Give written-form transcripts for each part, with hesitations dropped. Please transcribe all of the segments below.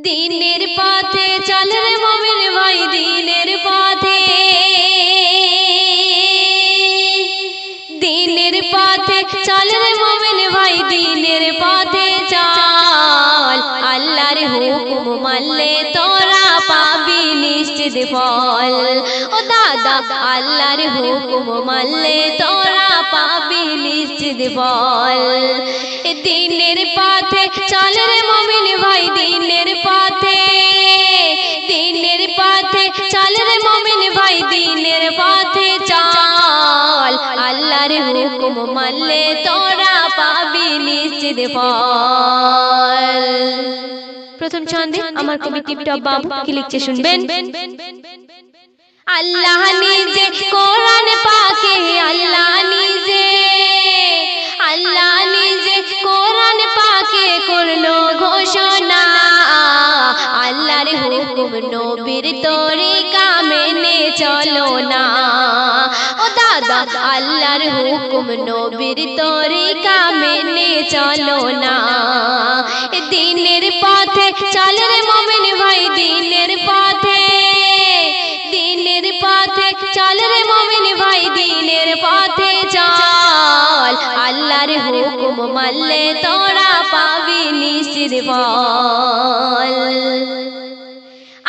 দিনের পথে চল রে মুমিন ভাই দিনের পথে চল রে মুমিন ভাই দিনের পথে চল আল্লাহর হুকুম মানলে তোরা পাবি নিশ্চিত ফল ও দাদা আল্লাহর হুকুম মানলে তোরা পাবি নিশ্চিত ফল দিনের পথে চল রে মুমিন ভাই দিনের পথে চল রে মুমিন ভাই দিনের পথে চল আল্লাহর হুকুম মানলে তোরা পাবি নিশ্চিত ফল। প্রথম ছন্দে আমার কবি টিপটপ বাবু কি লিখছে শুনবেন। আল্লাহ নিজে কোরআন পাকে আল্লাহ নিজে কোরআন পাকে করলো ঘোষণা আল্লাহর হুকুম নবীর তরিকা মেনে চলো না ও দাদা আল্লাহর হুকুম নবীর তরিকা মেনে চলো না দিনের পথে চল রে মুমিন ভাই দিনের পথে চল রে মুমিন ভাই দিনের পথে চল আল্লাহর হুকুম মানলে তোরা পাবি নিশ্চিত ফল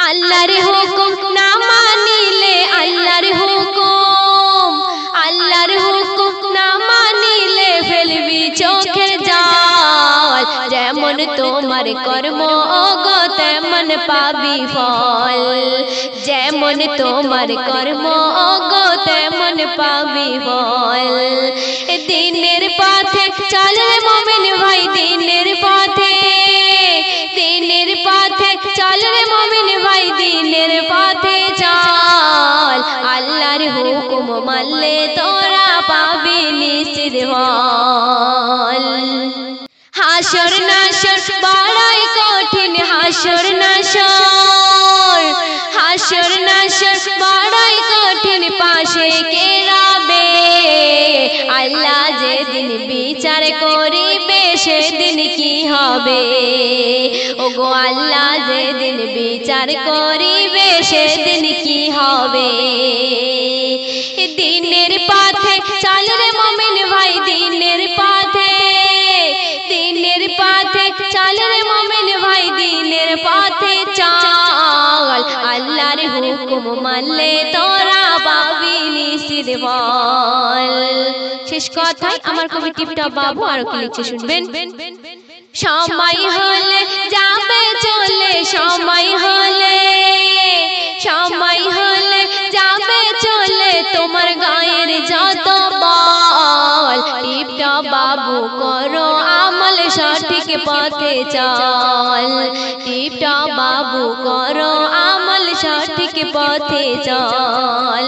আল্লাহর হুকুম না মানিলে আল্লাহর হুকুম না মানিলে ফেলবি চোখের জল যেমন তোমার কর্ম গো তেমন পাবি ফল যেমন তোমার কর্ম গো তেমন পাবি ফল দিনের পথে চল রে মুমিন ভাই দিনের পথে চল রে মুমিন ভাই দিনের পথে চল আল্লাহর হুকুম মানলে তোরা পাবি নিশ্চিত ফল হাসর নাসর বড়ই কঠিন হাসর নাসর বড়ই কঠিন পাশে কে রবে আল্লাহ যেদিন বিচার করিবে সেদিন কি হবে ওগো আল্লাহ যেদিন বিচার করিবে সেদিন কি হবে দিনের পথে চল রে মুমিন ভাই দিনের পথে চল রে মুমিন ভাই দিনের পথে চল আল্লাহর হুকুম মানলে তোরা পাবি নিশ্চিত ফল। শেষ কথায় আমার কবি টিপটপ বাবু আরো কি লিখছে শুনবেন। সময় হলে যাবে চলে সময় হলে যাবে চলে তোমার গায়ের যত বল টিপটপ বাবু করো আমল সঠিক পথে চল টিপটপ বাবু করো আমল সঠিক পথে চল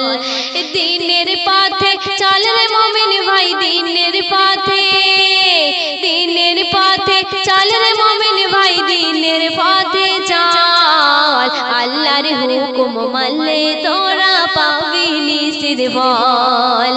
দিনের পথে চল রে মুমিন ভাই দিনের পথে চল রে মুমিন ভাই দিনের পথে চল আল্লাহর হুকুম মানলে তোরা পাবি নিশ্চিত ফল।